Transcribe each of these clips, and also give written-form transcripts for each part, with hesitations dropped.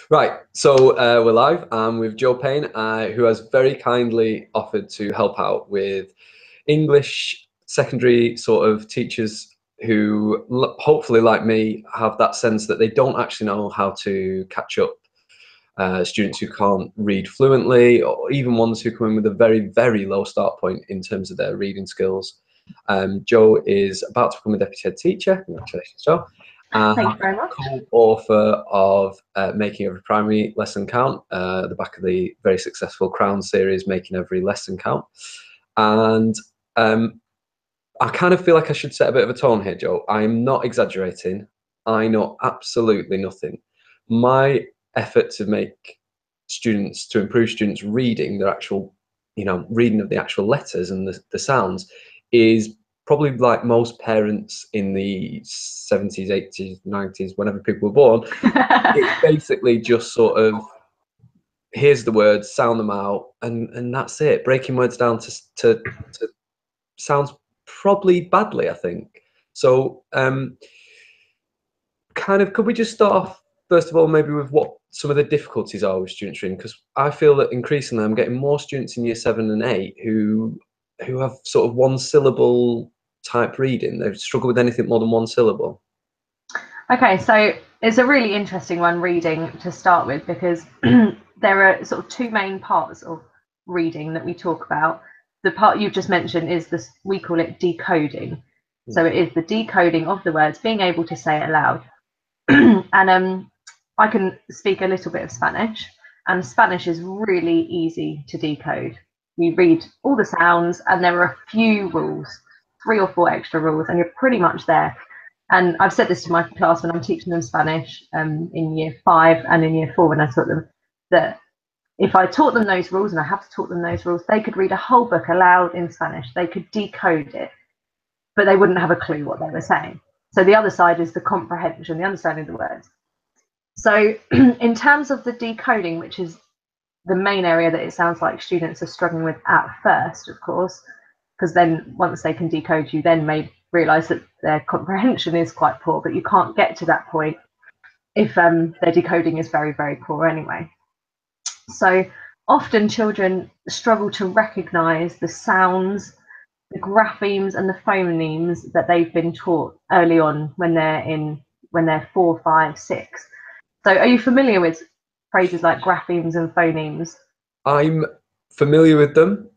Right, so we're live. I'm with Joe Payne, who has very kindly offered to help out with English secondary sort of teachers who, hopefully, like me, have that sense that they don't actually know how to catch up. Students who can't read fluently, or even ones who come in with a very, very low start point in terms of their reading skills. Joe is about to become a deputy head teacher. Congratulations, Joe. Thank you very much. Co-author of Making Every Primary Lesson Count, the back of the very successful Crown series, Making Every Lesson Count. And I kind of feel like I should set a bit of a tone here, Joe. I'm not exaggerating. I know absolutely nothing. My effort to improve students reading their actual, reading of the actual letters and the sounds is probably like most parents in the 70s, 80s, 90s, whenever people were born. It's basically just sort of, here's the words, sound them out, and that's it. Breaking words down to sounds probably badly, I think. So kind of, could we just start off first of all maybe with what some of the difficulties are with students reading? Because I feel that increasingly I'm getting more students in year 7 and 8 who have sort of one syllable type reading. They struggle with anything more than one syllable. Okay, so it's a really interesting one, reading, to start with, because there are sort of two main parts of reading that we talk about. The part you've just mentioned is this, we call it decoding. So it is the decoding of the words, being able to say it aloud. And I can speak a little bit of Spanish, and Spanish is really easy to decode. You read all the sounds, and there are a few rules, 3 or 4 extra rules, and you're pretty much there. And I've said this to my class when I'm teaching them Spanish in year 5 and in year 4 when I taught them, that if I taught them those rules, and I have to taught them those rules, they could read a whole book aloud in Spanish. They could decode it, but they wouldn't have a clue what they were saying. So the other side is the comprehension, the understanding of the words. So in terms of the decoding, which is the main area that it sounds like students are struggling with at first, of course, because then once they can decode, you then may realise that their comprehension is quite poor, but you can't get to that point if their decoding is very, very poor anyway. So often children struggle to recognise the sounds, the graphemes and the phonemes that they've been taught early on when they're 4, 5, 6. So are you familiar with phrases like graphemes and phonemes? I'm familiar with them.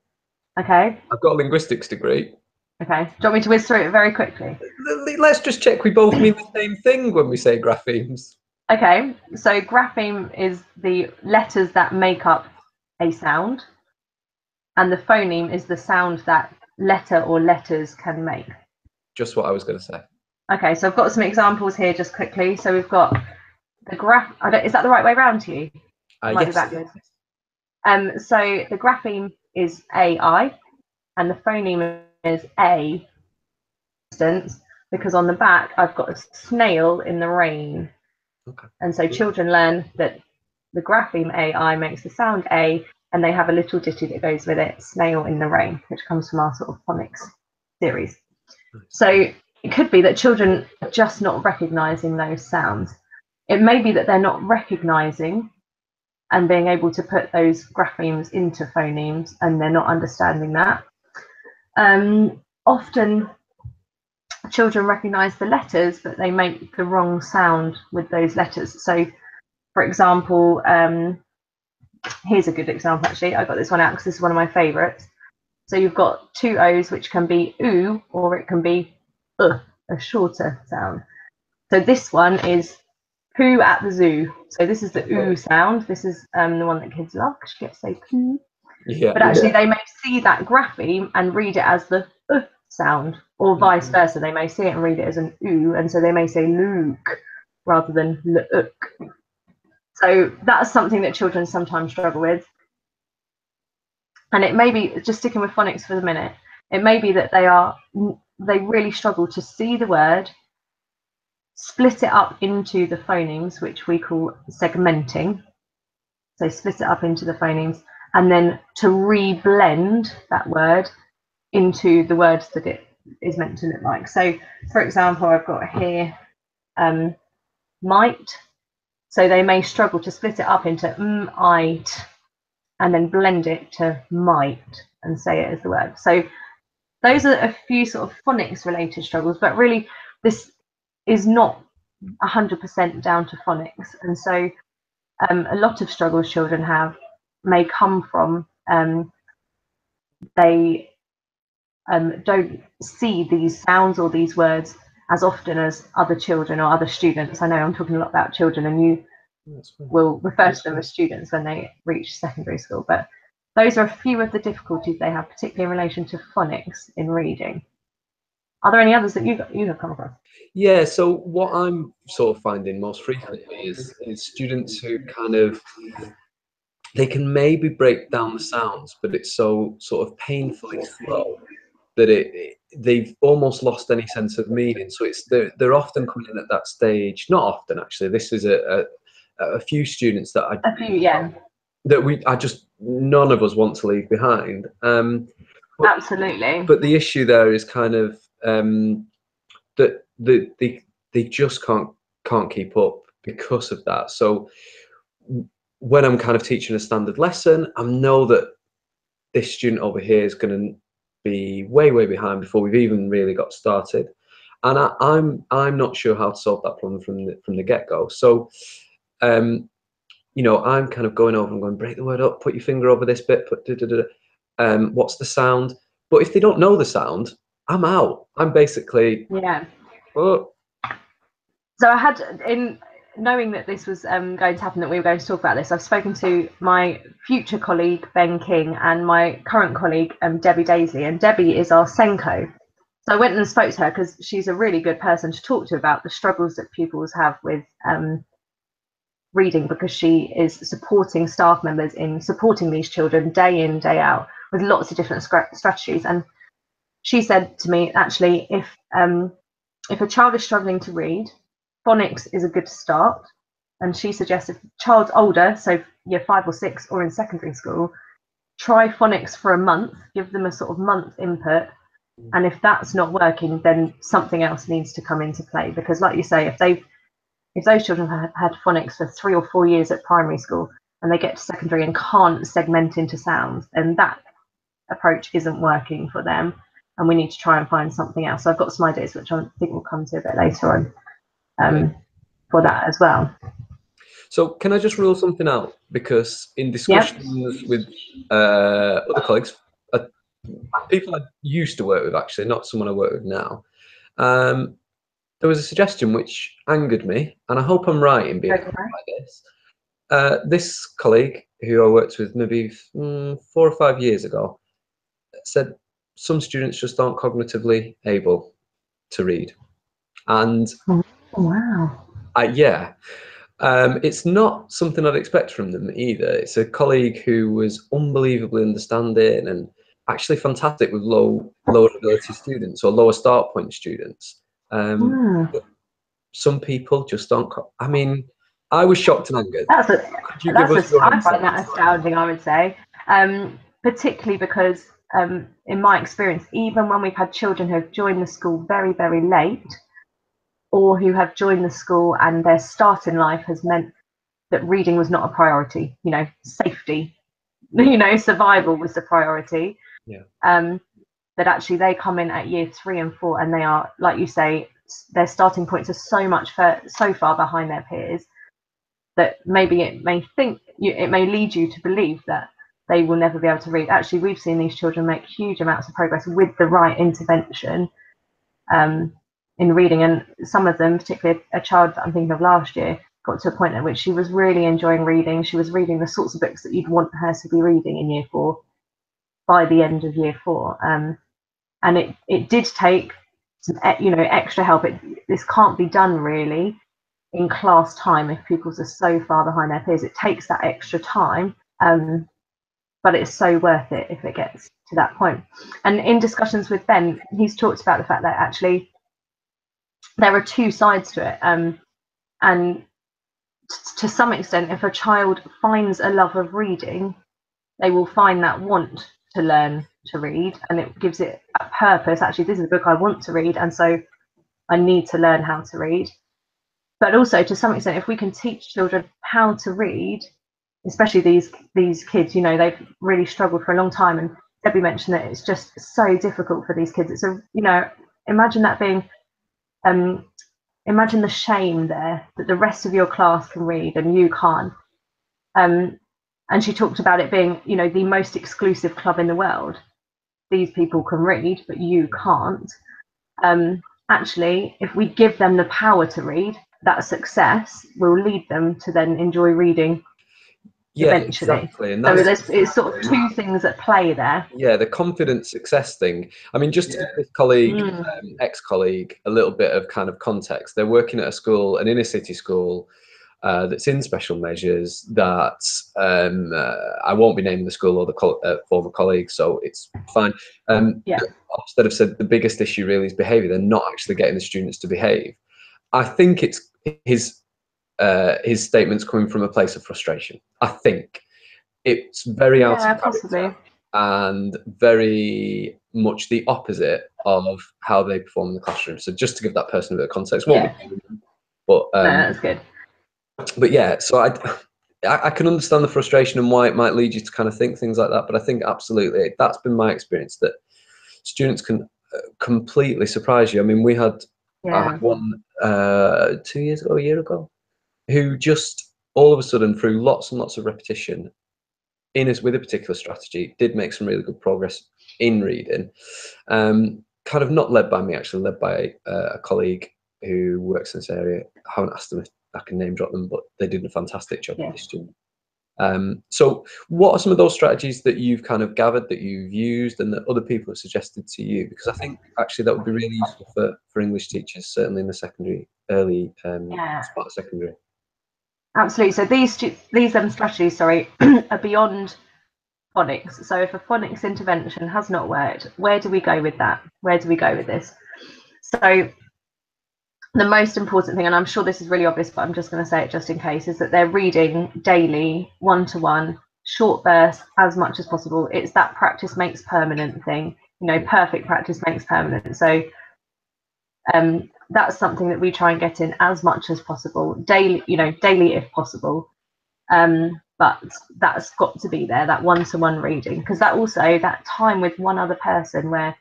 Okay. I've got a linguistics degree. Okay. Do you want me to whiz through it very quickly? Let's just check we both mean the same thing when we say graphemes. Okay, so grapheme is the letters that make up a sound, and the phoneme is the sound that letter or letters can make. Just what I was going to say. Okay, so I've got some examples here just quickly. So we've got the graph. Is that the right way around to you? Might be backwards. So the grapheme is AI, and the phoneme is A. For instance, because on the back I've got a snail in the rain. Okay. And so children learn that the grapheme AI makes the sound A, and they have a little ditty that goes with it, snail in the rain, which comes from our sort of phonics series. So it could be that children are just not recognising those sounds. It may be that they're not recognising and being able to put those graphemes into phonemes, and they're not understanding that. Often children recognise the letters, but they make the wrong sound with those letters. So, for example, here's a good example, actually. I got this one out because this is one of my favourites. So you've got 2 O's, which can be oo, or it can be a shorter sound. So this one is poo at the zoo. So this is the oo sound. This is the one that kids love, because you get to say poo. Yeah, but actually they may see that grapheme and read it as the sound, or vice versa. They may see it and read it as an oo, and so they may say Luke rather than look. So that's something that children sometimes struggle with. And it may be, just sticking with phonics for the minute, it may be that they really struggle to see the word, split it up into the phonemes, which we call segmenting. So split it up into the phonemes, and then to re-blend that word into the words that it is meant to look like. So, for example, I've got here might So they may struggle to split it up into "it" and then blend it to "might" and say it as the word. So those are a few sort of phonics related struggles, but really this is not 100% down to phonics. And so a lot of struggles children have may come from they don't see these sounds or these words as often as other children or other students. I know I'm talking a lot about children, and you will refer to them as students when they reach secondary school, but those are a few of the difficulties they have, particularly in relation to phonics in reading. Are there any others that you have come across? Yeah, so what I'm sort of finding most frequently is students who kind of, they can maybe break down the sounds, but it's so sort of painfully slow that they've almost lost any sense of meaning. So they're often coming in at that stage. Not often, actually. This is a few students that A few, yeah. I just, none of us want to leave behind. Absolutely. But the issue there is kind of that they just can't keep up because of that. So when I'm kind of teaching a standard lesson, I know that this student over here is going to be way behind before we've even really got started, and I'm not sure how to solve that problem from the get-go. So you know, I'm kind of going over and going, break the word up, put your finger over this bit, put what's the sound. But if they don't know the sound, I'm out. I'm basically, Yeah. oh. So I had, in knowing that this was going to happen, that we were going to talk about this, I've spoken to my future colleague Ben King and my current colleague Debbie Daisley, and Debbie is our Senko. So I went and spoke to her because she's a really good person to talk to about the struggles that pupils have with reading, because she is supporting staff members in supporting these children day in, day out with lots of different strategies. And she said to me, actually, if a child is struggling to read, phonics is a good start. And she suggested if the child's older, so year 5 or 6 or in secondary school, try phonics for a month, give them a sort of month input. And if that's not working, then something else needs to come into play. Because like you say, if those children have had phonics for 3 or 4 years at primary school and they get to secondary and can't segment into sounds, then that approach isn't working for them, and we need to try and find something else. So I've got some ideas which I think we'll come to a bit later on for that as well. So can I just rule something out? Because in discussions with other colleagues, people I used to work with, actually, not someone I work with now, there was a suggestion which angered me, and I hope I'm right in being like this. This colleague who I worked with maybe 4 or 5 years ago said some students just aren't cognitively able to read. And wow. Yeah, it's not something I'd expect from them either. It's a colleague who was unbelievably understanding and actually fantastic with lower ability students or lower start point students. But some people just don't. I mean, I was shocked and angered. I find that astounding, I would say, particularly because in my experience, even when we've had children who have joined the school very late, or who have joined the school and their start in life has meant that reading was not a priority, you know, safety, you know, survival was the priority. Yeah. That actually they come in at year 3 and 4 and they are, like you say, their starting points are so far behind their peers that maybe it may lead you to believe that they will never be able to read. Actually, we've seen these children make huge amounts of progress with the right intervention in reading, and some of them, particularly a child that I'm thinking of last year, got to a point at which she was really enjoying reading. She was reading the sorts of books that you'd want her to be reading in year 4 by the end of year 4. And it did take some, you know, extra help. This can't be done really in class time if pupils are so far behind their peers. It takes that extra time, but it's so worth it if it gets to that point. And in discussions with Ben, he's talked about the fact that actually there are two sides to it, and to some extent, if a child finds a love of reading, they will find that want to learn to read, and it gives it a purpose. Actually, this is a book I want to read, and so I need to learn how to read. But also, to some extent, if we can teach children how to read, especially these kids, you know, they've really struggled for a long time, and Debbie mentioned that it's just so difficult for these kids. It's a, you know, imagine that being, imagine the shame there that the rest of your class can read and you can't. And she talked about it being, you know, the most exclusive club in the world. These people can read, but you can't. Actually, if we give them the power to read, that success will lead them to then enjoy reading eventually. Exactly. And so it's sort of two things at play there. Yeah, the confident success thing. I mean, just to give this colleague, ex-colleague, a little bit of kind of context. They're working at a school, an inner city school, that's in special measures. That I won't be naming the school or the former colleague, so it's fine. Ofsted have said the biggest issue really is behaviour. They're not actually getting the students to behave. I think it's his statements coming from a place of frustration. I think it's very out of character and very much the opposite of how they perform in the classroom. So just to give that person a bit of context, but no, that's good. But yeah, so I can understand the frustration and why it might lead you to kind of think things like that. But I think absolutely that's been my experience, that students can completely surprise you. I mean, I had one 2 years ago, a year ago, who just all of a sudden, through lots and lots of repetition, with a particular strategy, did make some really good progress in reading. Kind of not led by me, actually, led by a colleague who works in this area. I haven't asked them if I can name drop them, but they did a fantastic job with this student. So what are some of those strategies that you've kind of gathered, that you've used, and that other people have suggested to you? Because I think actually that would be really useful for English teachers, certainly in the secondary, early part of secondary. Absolutely. So these strategies, are beyond phonics. So if a phonics intervention has not worked, where do we go with that? Where do we go with this? So the most important thing, and I'm sure this is really obvious, but I'm just going to say it just in case, is that they're reading daily, one-to-one, short bursts as much as possible. It's that practice makes permanent thing. You know, perfect practice makes permanent. So that's something that we try and get in as much as possible, daily if possible. But that's got to be there, that one-to-one reading, because that time with one other person where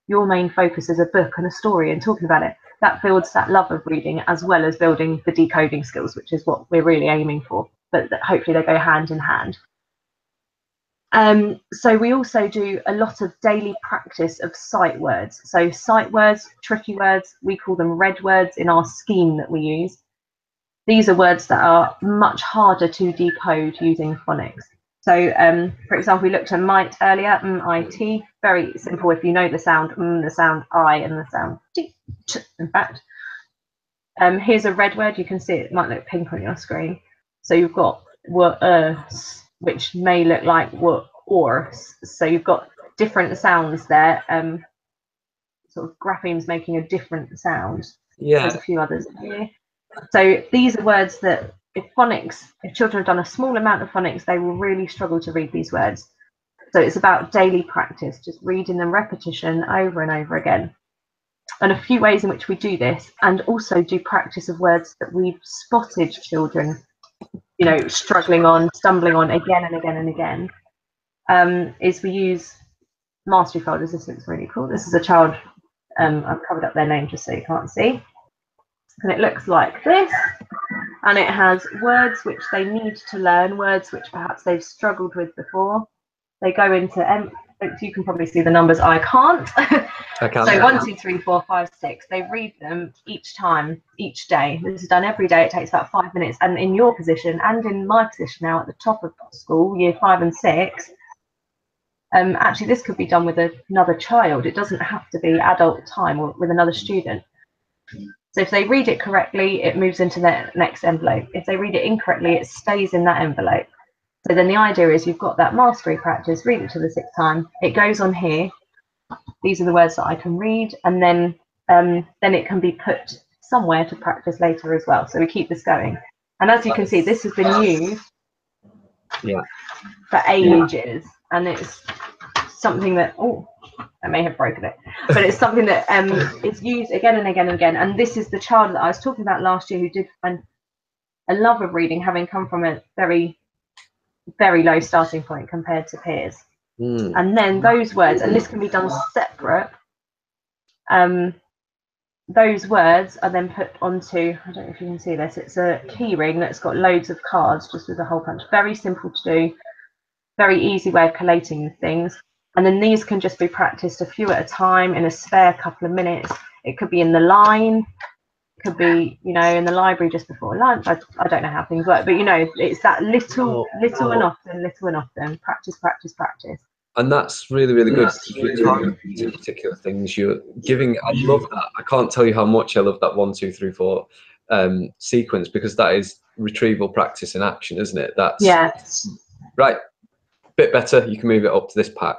your main focus is a book and a story and talking about it, that builds that love of reading, as well as building the decoding skills, which is what we're really aiming for, but hopefully they go hand in hand. So we also do a lot of daily practice of sight words. So sight words, tricky words, we call them red words in our scheme that we use. These are words that are much harder to decode using phonics. So, for example, we looked at might earlier, M-I-T, very simple if you know the sound the sound I, and the sound T, in fact. Here's a red word, you can see it might look pink on your screen. So you've got which may look like or. So you've got different sounds there, sort of graphemes making a different sound. There's a few others here. So these are words that if children have done a small amount of phonics, they will really struggle to read these words. So it's about daily practice, just reading them, repetition over and over again. And a few ways in which we do this, and also do practice of words that we've spotted children, you know, stumbling on again and again and again, is we use mastery folders. This looks really cool. This is a child, I've covered up their name just so you can't see. And it looks like this, and it has words which they need to learn, words which perhaps they've struggled with before. They go into, you can probably see the numbers, I can't. I can. So 1, 2, 3, 4, 5, 6. They read them each time, each day. This is done every day. It takes about 5 minutes. And in your position and in my position now at the top of school, year 5 and 6, actually this could be done with another child. It doesn't have to be adult time or with another student. So if they read it correctly, it moves into the next envelope. If they read it incorrectly, it stays in that envelope. So then the idea is you've got that mastery practice, read it to the 6th time, it goes on here. These are the words that I can read, and then it can be put somewhere to practice later as well. So we keep this going. And as you can see, this has been used for ages, and it's something that, I may have broken it, but it's something that is used again and again and again. And this is the child that I was talking about last year who did find a love of reading, having come from a very, very low starting point compared to peers. And then those words, and this can be done separate, those words are then put onto, I don't know if you can see this, it's a key ring that's got loads of cards just with a whole bunch. Very simple to do, very easy way of collating things. And then these can just be practiced a few at a time in a spare couple of minutes. It could be in the line, it could be, you know, in the library just before lunch. I don't know how things work, but you know, it's that little and often, practice, practice, practice. And that's really, really good. You're targeting two particular things. You're giving, I love that. I can't tell you how much I love that 1, 2, 3, 4 sequence, because that is retrieval practice in action, isn't it? That's right. Bit better. You can move it up to this pack.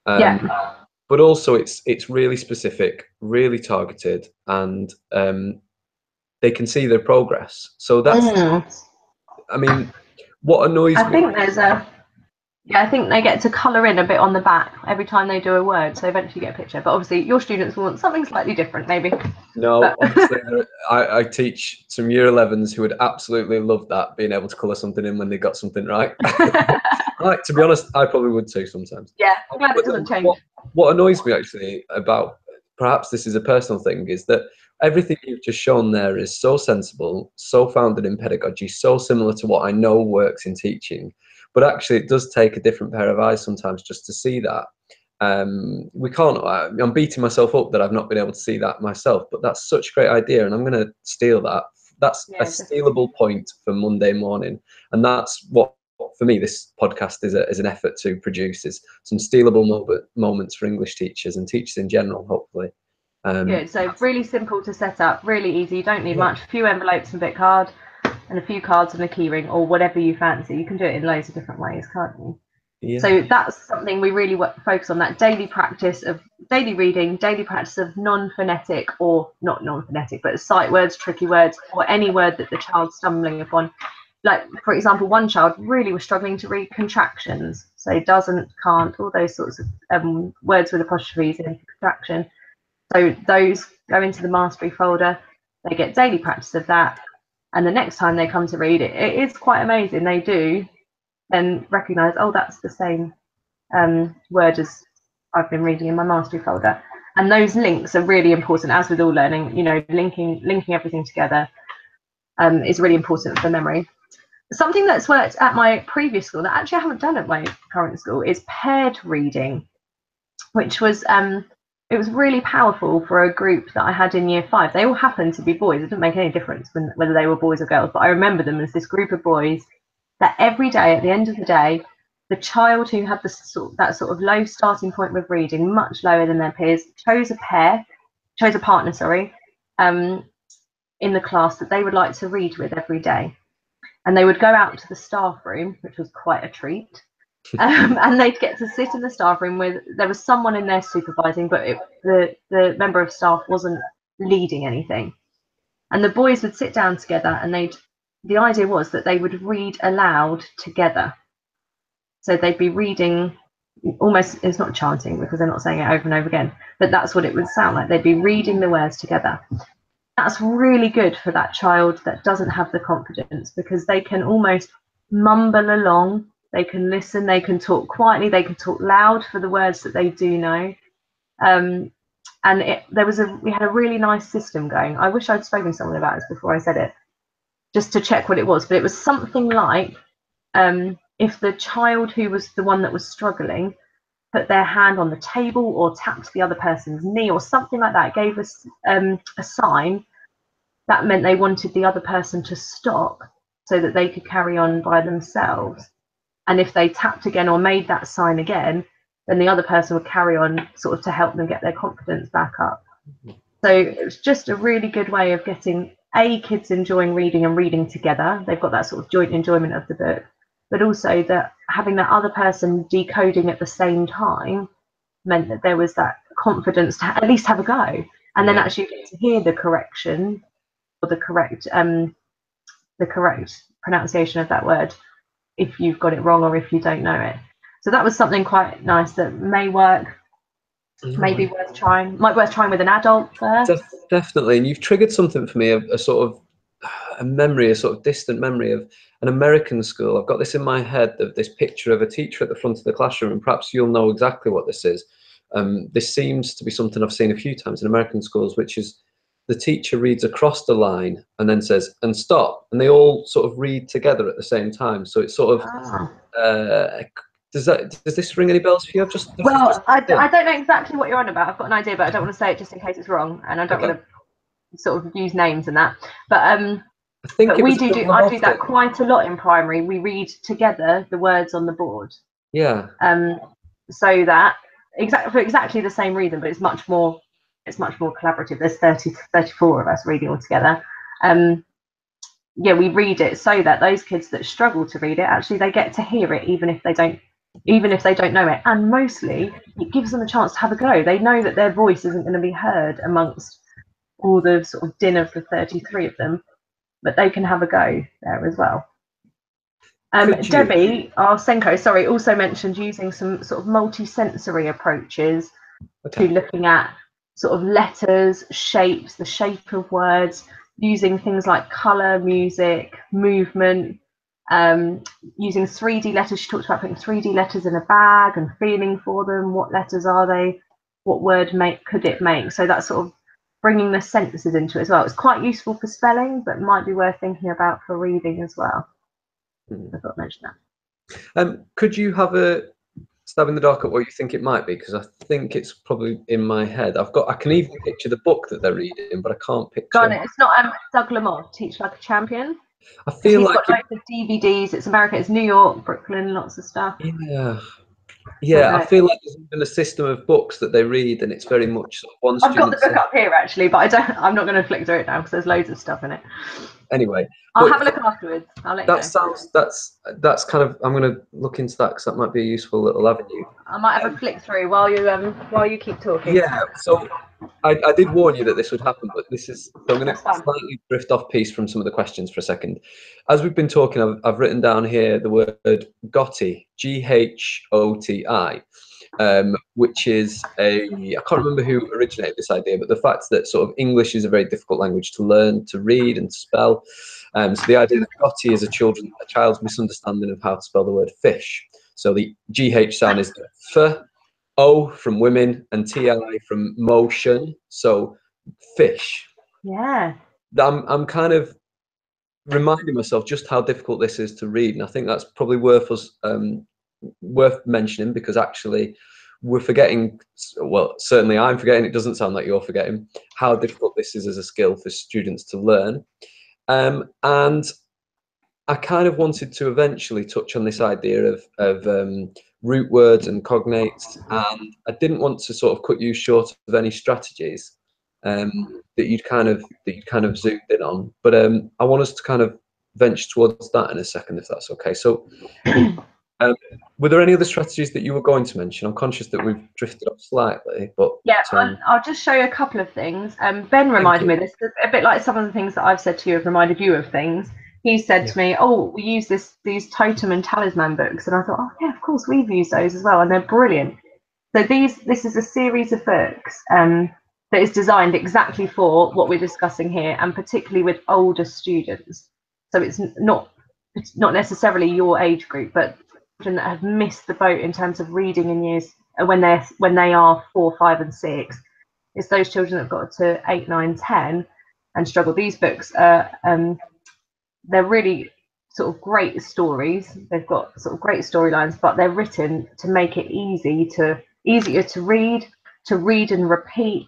But also it's really specific, really targeted, and they can see their progress. So that's, I mean, what annoys me. I think there's a, I think they get to colour in a bit on the back every time they do a word, so eventually you get a picture. But obviously your students will want something slightly different, maybe. No, honestly, I teach some year 11s who would absolutely love that, being able to colour something in when they got something right. Like, to be honest, I probably would too sometimes. Yeah, I'm glad it doesn't change. What annoys me actually about, perhaps this is a personal thing, is that everything you've just shown there is so sensible, so founded in pedagogy, so similar to what I know works in teaching. But actually, it does take a different pair of eyes sometimes just to see that. We can't, I'm beating myself up that I've not been able to see that myself, but that's such a great idea, and I'm going to steal that. That's a stealable point for Monday morning, and that's what, for me, this podcast is an effort to produce, is some stealable moments for English teachers and teachers in general, hopefully. Good. So really simple to set up, really easy. You don't need much. A few envelopes and a bit card, and a few cards and a key ring, or whatever you fancy. You can do it in loads of different ways, can't you? Yeah. So that's something we really focus on, that daily practice of daily reading, daily practice of non-phonetic, or not non-phonetic, but sight words, tricky words, or any word that the child's stumbling upon. Like, for example, one child really was struggling to read contractions. So doesn't, can't, all those sorts of words with apostrophes in contraction. So those go into the mastery folder. They get daily practice of that. And the next time they come to read it, it is quite amazing. They do then recognise, oh, that's the same word as I've been reading in my mastery folder. And those links are really important, as with all learning, you know, linking everything together is really important for memory. Something that's worked at my previous school that actually I haven't done at my current school is paired reading, which was it was really powerful for a group that I had in year 5. They all happened to be boys. It didn't make any difference whether they were boys or girls, but I remember them as this group of boys that every day, at the end of the day, the child who had that sort of low starting point with reading, much lower than their peers, chose a partner, in the class that they would like to read with every day. And they would go out to the staff room, which was quite a treat. And they'd get to sit in the staff room with, there was someone in there supervising, but the member of staff wasn't leading anything. And the boys would sit down together, and the idea was that they would read aloud together. So they'd be reading almost, it's not chanting because they're not saying it over and over again, but that's what it would sound like. They'd be reading the words together. That's really good for that child that doesn't have the confidence, because they can almost mumble along, they can listen, they can talk quietly, they can talk loud for the words that they do know. And we had a really nice system going. I wish I'd spoken to someone about this before I said it, just to check what it was, but it was something like, if the child who was the one that was struggling put their hand on the table or tapped the other person's knee or something like that, gave us a sign, that meant they wanted the other person to stop so that they could carry on by themselves. And if they tapped again or made that sign again, then the other person would carry on, sort of to help them get their confidence back up. So it was just a really good way of getting kids enjoying reading and reading together. They've got that sort of joint enjoyment of the book, but also that having that other person decoding at the same time meant that there was that confidence to at least have a go, and then actually get to hear the correction or the correct pronunciation of that word if you've got it wrong or if you don't know it. So that was something quite nice that may work No, Maybe worth trying. Might worth trying with an adult first. definitely. And you've triggered something for me, a sort of a memory, a sort of distant memory of an American school. I've got this in my head of this picture of a teacher at the front of the classroom, and perhaps you'll know exactly what this is. This seems to be something I've seen a few times in American schools, which is the teacher reads across the line and then says, and stop. And they all sort of read together at the same time. So it's sort of, Ah. does this ring any bells for you? Well, I don't know exactly what you're on about. I've got an idea, but I don't want to say it just in case it's wrong, and I don't want to sort of use names and that. I think it we was a do double I do that thing. quite a lot in primary. We read together the words on the board. Yeah. So that for exactly the same reason, but it's much more collaborative. There's 34 of us reading all together. Yeah, we read it so that those kids that struggle to read it, actually they get to hear it even if they don't know it. And mostly it gives them a chance to have a go. They know that their voice isn't going to be heard amongst all the sort of din of the 33 of them, but they can have a go there as well. Debbie, our Senko, sorry, also mentioned using some sort of multi-sensory approaches to looking at sort of letters, shapes, the shape of words, using things like colour, music, movement, using 3D letters. She talked about putting 3D letters in a bag and feeling for them. What letters are they? What word could it make? So that's sort of bringing the senses into it as well. It's quite useful for spelling, but might be worth thinking about for reading as well. I thought I'd mention that. Could you have a stab in the dark at what you think it might be? Because I think it's probably in my head. I can even picture the book that they're reading, but I can't picture. Got it. It's not Doug Lamont, Teach Like a Champion. I feel he's like got loads of DVDs. It's America, it's New York, Brooklyn, lots of stuff. Yeah. I feel like there's even a system of books that they read, and it's very much sort of one I've got student. the book up here actually, but I'm not going to flick through it now because there's loads of stuff in it. Anyway, I'll have a look afterwards. I'll let you know. That's kind of, I'm going to look into that because that might be a useful little avenue. I might have a flick through while you keep talking. Yeah. So I did warn you that this would happen, but so I'm going to slightly drift off piece from some of the questions for a second. As we've been talking, I've written down here the word Gotti, Ghoti, which is I can't remember who originated this idea, but the fact that sort of English is a very difficult language to learn, to read and to spell. So the idea that Gotti is a child's misunderstanding of how to spell the word fish. So the GH sound is F, O from women, and TI from motion. So fish. Yeah. I'm kind of reminding myself just how difficult this is to read, and I think that's probably worth mentioning, because actually we're forgetting, well, certainly I'm forgetting, it doesn't sound like you're forgetting, how difficult this is as a skill for students to learn. And I kind of wanted to eventually touch on this idea of root words and cognates, and I didn't want to sort of cut you short of any strategies that you'd kind of zoomed in on, but I want us to kind of venture towards that in a second, if that's okay. So were there any other strategies that you were going to mention? I'm conscious that we've drifted off slightly, but yeah, I'll just show you a couple of things. Ben reminded me of this, a bit like some of the things that I've said to you have reminded you of things. He said to me, "Oh, we use these totem and talisman books," and I thought, "Oh yeah, of course we've used those as well, and they're brilliant." So this is a series of books that is designed exactly for what we're discussing here, and particularly with older students. So it's not necessarily your age group, but children that have missed the boat in terms of reading in years when they are 4, 5, and 6. It's those children that have got to 8, 9, 10 and struggle. These books are they're really sort of great stories. They've got sort of great storylines, but they're written to make it easier to read and repeat,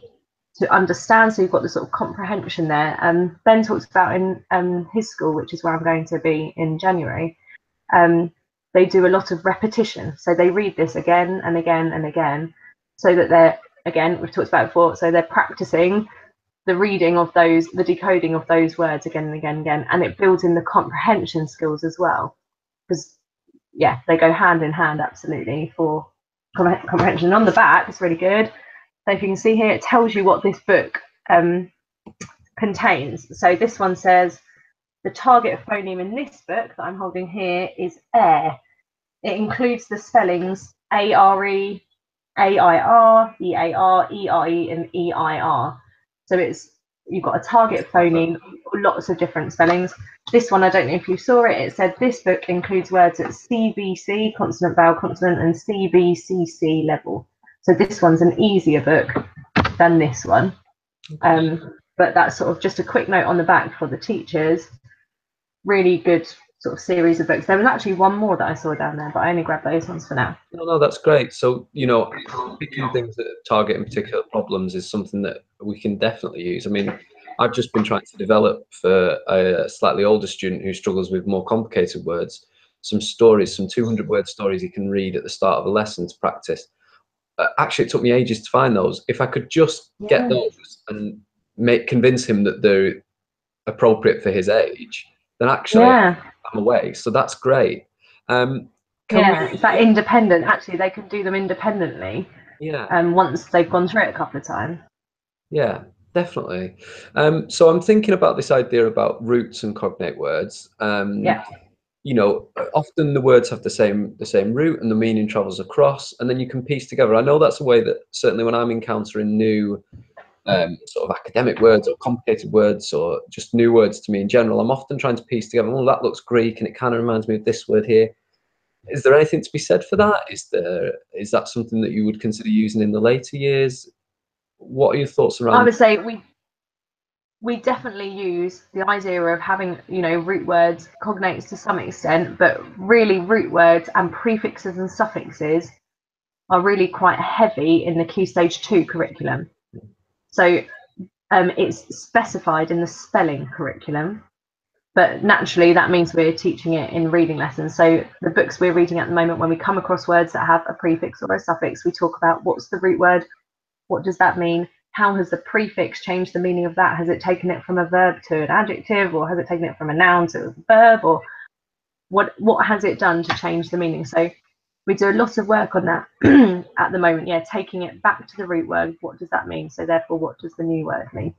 to understand. So you've got the sort of comprehension there. Ben talks about in his school, which is where I'm going to be in January, they do a lot of repetition. So they read this again and again and again, so that they're, again, we've talked about it before, so they're practicing the reading of those, the decoding of those words again and again and again, and it builds in the comprehension skills as well, because yeah, they go hand in hand absolutely for comprehension. And on the back, it's really good. So if you can see here, it tells you what this book contains. So this one says the target phoneme in this book that I'm holding here is air. It includes the spellings ARE, AIR, EAR, EIE, and EIR. So you've got a target phoneme, lots of different spellings. This one, I don't know if you saw it, it said this book includes words at CBC, consonant, vowel, consonant, and CBCC level. So this one's an easier book than this one. But that's sort of just a quick note on the back for the teachers. Really good sort of series of books. There was actually one more that I saw down there, but I only grabbed those ones for now. No, that's great. So, you know, picking things that target in particular problems is something that we can definitely use. I mean, I've just been trying to develop for a slightly older student who struggles with more complicated words, some stories, some 200-word stories he can read at the start of a lesson to practice. Actually, it took me ages to find those. If I could just get those and convince him that they're appropriate for his age, then actually I'm away. So that's great. That independent, actually, they can do them independently. Once they've gone through it a couple of times. Yeah, definitely. So I'm thinking about this idea about roots and cognate words. You know, often the words have the same root and the meaning travels across, and then you can piece together. I know that's a way that certainly when I'm encountering new sort of academic words or complicated words or just new words to me in general, I'm often trying to piece together, well, that looks Greek and it kind of reminds me of this word here. Is there anything to be said for that? Is that something that you would consider using in the later years? What are your thoughts around? I would say we definitely use the idea of having, you know, root words, cognates to some extent, but really root words and prefixes and suffixes are really quite heavy in the Key Stage 2 curriculum. So it's specified in the spelling curriculum, but naturally that means we're teaching it in reading lessons. So the books we're reading at the moment, when we come across words that have a prefix or a suffix, we talk about what's the root word, what does that mean, how has the prefix changed the meaning of that, has it taken it from a verb to an adjective, or has it taken it from a noun to a verb, or what has it done to change the meaning. So we do a lot of work on that at the moment, taking it back to the root word, what does that mean, so therefore what does the new word mean.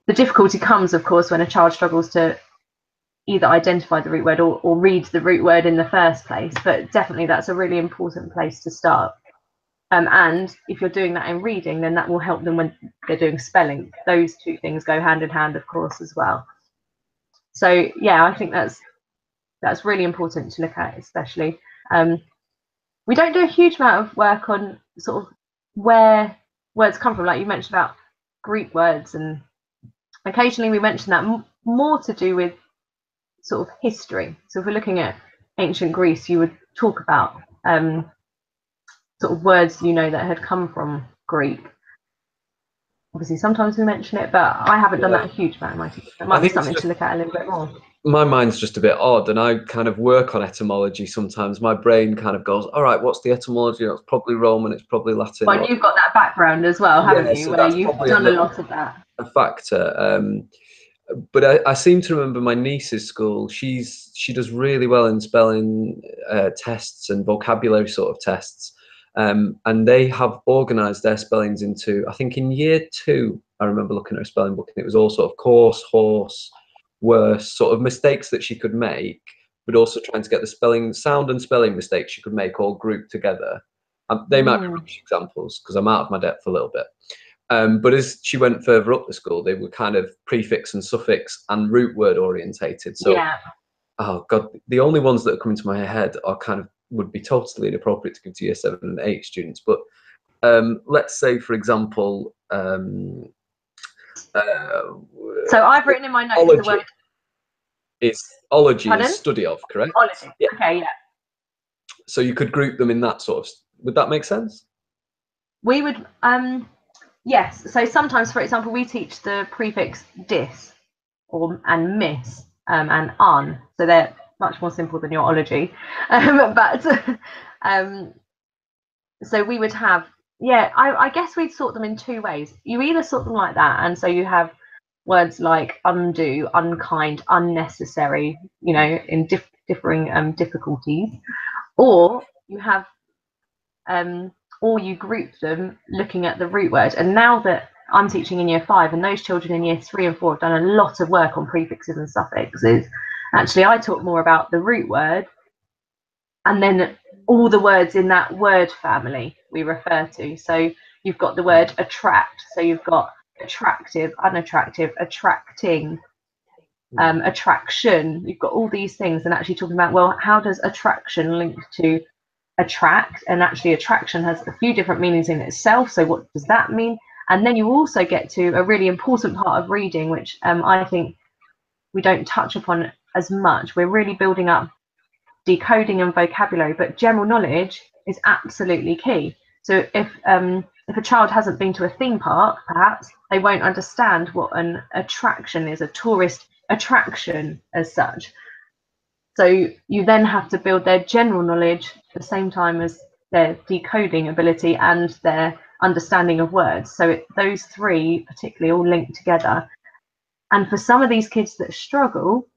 The difficulty comes, of course, when a child struggles to either identify the root word or read the root word in the first place, but definitely that's a really important place to start. And if you're doing that in reading, then that will help them when they're doing spelling. Those two things go hand in hand, of course, as well. So yeah, I think that's really important to look at, especially. We don't do a huge amount of work on sort of where words come from, like you mentioned about Greek words, and occasionally we mention that more to do with sort of history. So if we're looking at ancient Greece, you would talk about sort of words, you know, that had come from Greek. Obviously, sometimes we mention it, but I haven't done that a huge amount in my teaching. It might be something to look at a little bit more. My mind's just a bit odd, and I kind of work on etymology sometimes. My brain kind of goes, all right, what's the etymology? It's probably Roman, it's probably Latin. Well, you've got that background as well, haven't you, where you've done a lot of that. A factor. But I seem to remember my niece's school, she does really well in spelling tests and vocabulary sort of tests. And they have organised their spellings into, I think in year 2, I remember looking at her spelling book, and it was all sort of coarse, horse, worse, sort of mistakes that she could make, but also trying to get the sound and spelling mistakes she could make all grouped together. They might be rubbish examples because I'm out of my depth a little bit. But as she went further up the school, they were kind of prefix and suffix and root word orientated. So, oh God, the only ones that are coming to my head are kind of would be totally inappropriate to give to year 7 and 8 students. But let's say, for example, so I've written in my notes the word ology is study of, correct? Ology. Yeah. Okay, yeah. So you could group them in that sort of. Would that make sense? We would. Yes. So sometimes, for example, we teach the prefix dis and miss and un. So they're much more simple than your ology. So we would have, I guess we'd sort them in 2 ways. You either sort them like that, and so you have words like undo, unkind, unnecessary, you know, in differing difficulties, or you have or you group them looking at the root word. And now that I'm teaching in year 5, and those children in year 3 and 4 have done a lot of work on prefixes and suffixes, actually I talk more about the root word, and then all the words in that word family we refer to. So you've got the word attract, so you've got attractive, unattractive, attracting, attraction. You've got all these things, and actually talking about, well, how does attraction link to attract? And actually attraction has a few different meanings in itself, so what does that mean? And then you also get to a really important part of reading, which I think we don't touch upon as much. We're really building up decoding and vocabulary, but general knowledge is absolutely key. So if a child hasn't been to a theme park, perhaps they won't understand what an attraction is, a tourist attraction as such. So you then have to build their general knowledge at the same time as their decoding ability and their understanding of words. So those three particularly all link together. And for some of these kids that struggle,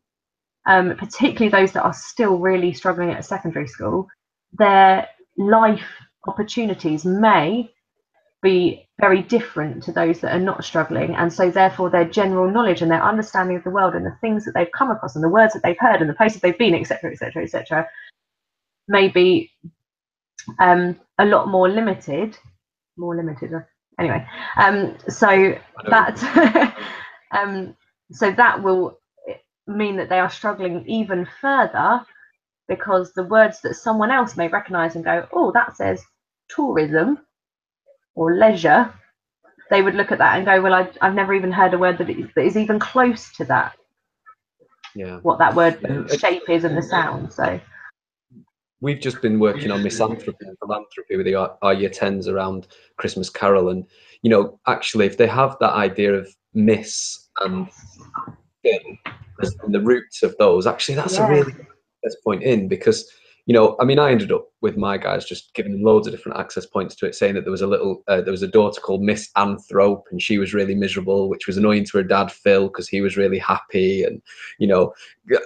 particularly those that are still really struggling at secondary school, their life opportunities may be very different to those that are not struggling, and so therefore their general knowledge and their understanding of the world and the things that they've come across and the words that they've heard and the places they've been, etc., etc., etc., may be a lot more limited. Anyway, so that so that will mean that they are struggling even further, because the words that someone else may recognize and go, oh, that says tourism or leisure, they would look at that and go, well, I've never even heard a word that is even close to that. Yeah. What that word shape is and the sound. So we've just been working on misanthropy and philanthropy with our year 10s around Christmas Carol, and actually if they have that idea of miss and bin as the roots of those, actually that's a really best point in, because I ended up with my guys just giving them loads of different access points to it, saying that there was a daughter called Miss Anthrope, and she was really miserable, which was annoying to her dad Phil because he was really happy, and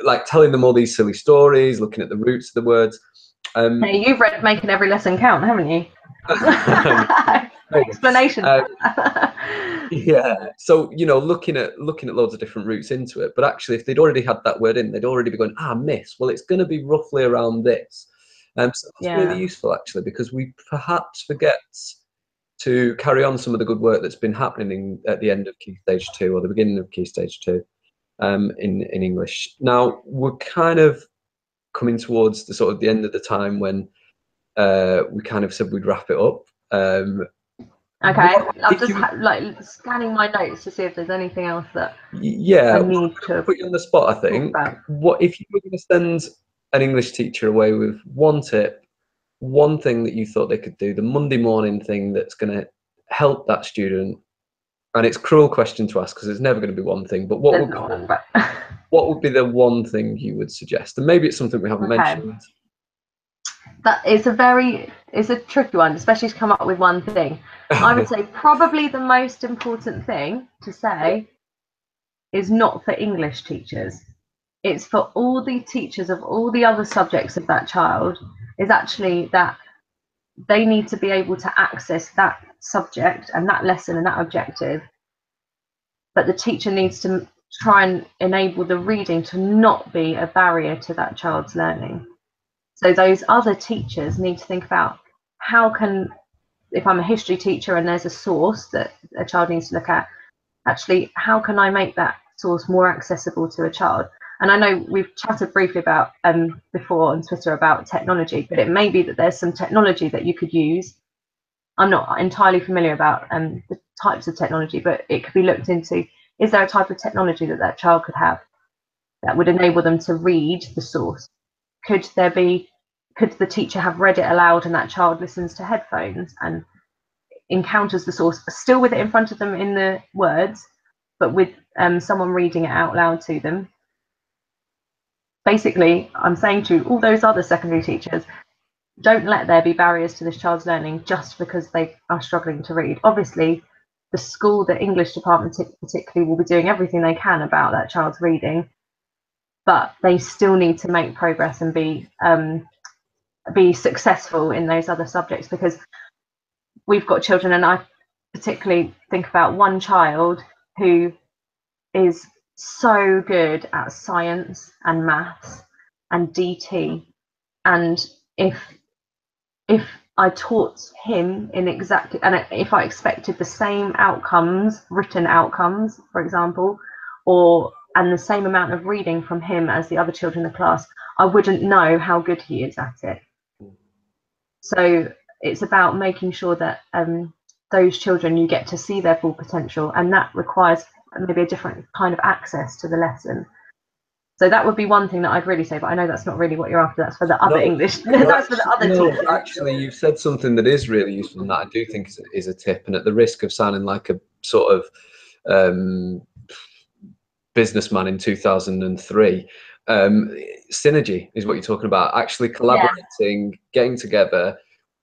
like telling them all these silly stories, looking at the roots of the words. Hey, you've read Making Every Lesson Count, haven't you? Explanation. Yeah, so looking at loads of different routes into it, but actually if they'd already had that word in, they'd already be going, miss, well, it's going to be roughly around this. So that's really useful, actually, because we perhaps forget to carry on some of the good work that's been happening at the end of Key Stage 2 or the beginning of Key Stage 2 in English. Now we're kind of coming towards the sort of the end of the time when we kind of said we'd wrap it up. Okay, I'm just scanning my notes to see if there's anything else that I need to put you on the spot. I think, what if you were going to send an English teacher away with one tip, one thing that you thought they could do, the Monday morning thing that's going to help that student? And it's a cruel question to ask because there's never going to be one thing, but what would be the one thing you would suggest? And maybe it's something we haven't mentioned. That is a tricky one, especially to come up with one thing. I would say probably the most important thing to say is not for English teachers. It's for all the teachers of all the other subjects of that child, is actually that they need to be able to access that subject and that lesson and that objective. But the teacher needs to try and enable the reading to not be a barrier to that child's learning. So those other teachers need to think about how can, if I'm a history teacher and there's a source that a child needs to look at, actually, how can I make that source more accessible to a child? And I know we've chatted briefly about before on Twitter about technology, but it may be that there's some technology that you could use. I'm not entirely familiar about the types of technology, but it could be looked into. Is there a type of technology that child could have that would enable them to read the source? Could the teacher have read it aloud and that child listens to headphones and encounters the source, still with it in front of them in the words, but with someone reading it out loud to them? Basically, I'm saying to all those other secondary teachers, don't let there be barriers to this child's learning just because they are struggling to read. Obviously, the school, the English department particularly, will be doing everything they can about that child's reading, but they still need to make progress and be successful in those other subjects, because we've got children, and I particularly think about one child who is so good at science and maths and DT, and if if I taught him in exactly, and if I expected the same outcomes, written outcomes, for example, and the same amount of reading from him as the other children in the class, I wouldn't know how good he is at it. So it's about making sure that those children, you get to see their full potential, and that requires maybe a different kind of access to the lesson. So that would be one thing that I'd really say, but I know that's not really what you're after. That's for the other English. That's for the other teachers. Actually, you've said something that is really useful, and that I do think is a tip. And at the risk of sounding like a sort of businessman in 2003, synergy is what you're talking about. Actually collaborating, getting together.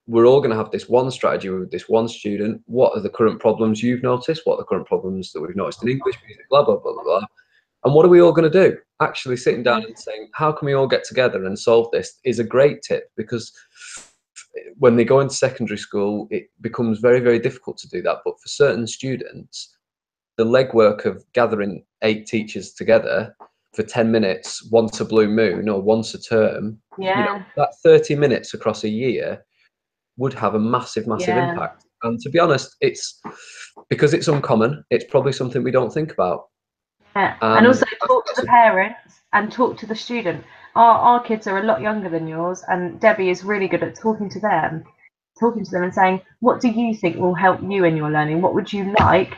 We're all going to have this one strategy with this one student. What are the current problems you've noticed? What are the current problems that we've noticed in English music? Blah, blah, blah, blah, blah. And what are we all going to do? Actually sitting down and saying, how can we all get together and solve this is a great tip, because when they go into secondary school, it becomes very, very difficult to do that. But for certain students, the legwork of gathering 8 teachers together for 10 minutes once a blue moon or once a term, that 30 minutes across a year would have a massive impact. And to be honest, it's because it's uncommon, it's probably something we don't think about. And also talk to the parents and talk to the student. Our kids are a lot younger than yours, and Debbie is really good at talking to them and saying, what do you think will help you in your learning? What would you like?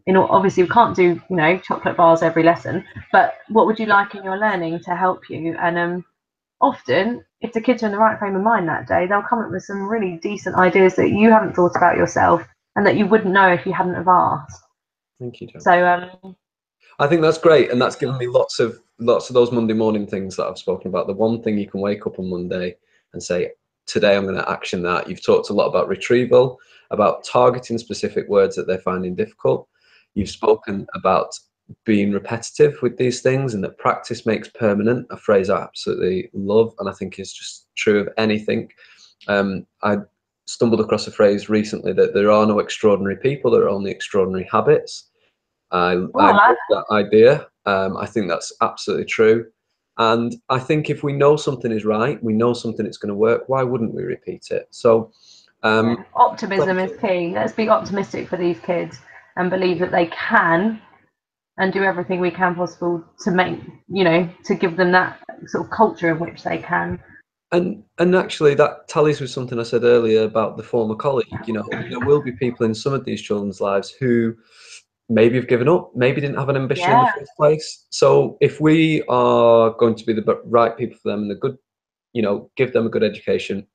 Obviously we can't do chocolate bars every lesson, but what would you like in your learning to help you? And often, if the kids are in the right frame of mind that day, they'll come up with some really decent ideas that you haven't thought about yourself and that you wouldn't know if you hadn't have asked. Thank you, John. So I think that's great, and that's given me lots of those Monday morning things that I've spoken about. The one thing you can wake up on Monday and say, today I'm going to action that. You've talked a lot about retrieval, about targeting specific words that they're finding difficult. You've spoken about being repetitive with these things, and that practice makes permanent, a phrase I absolutely love, and I think is just true of anything. I stumbled across a phrase recently that there are no extraordinary people, there are only extraordinary habits. I love that idea. I think that's absolutely true. And I think if we know something is right, we know something is going to work, why wouldn't we repeat it? So optimism is key. Let's be optimistic for these kids and believe that they can, and do everything we can possible to make, to give them that sort of culture in which they can. And actually that tallies with something I said earlier about the former colleague. There will be people in some of these children's lives who maybe have given up, maybe didn't have an ambition in the first place. So if we are going to be the right people for them and the good, give them a good education,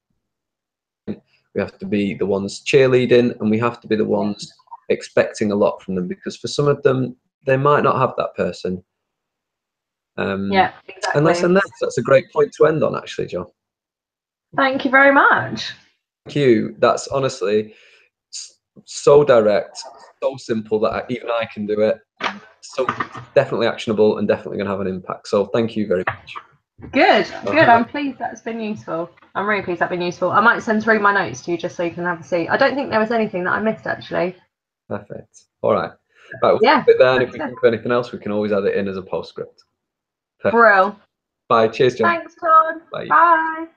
we have to be the ones cheerleading, and we have to be the ones expecting a lot from them, because for some of them, they might not have that person. Exactly. And that's a great point to end on, actually, John. Thank you very much. Thank you. That's honestly so direct, so simple that even I can do it. So definitely actionable and definitely going to have an impact. So thank you very much. Good. I'm pleased that's been useful. I'm really pleased that's been useful. I might send through my notes to you just so you can have a see. I don't think there was anything that I missed, actually. Perfect. All right. Right, we'll keep it there, and if we think of anything else, we can always add it in as a postscript. Brill. Bye. Cheers, John. Thanks, Todd. Bye. Bye.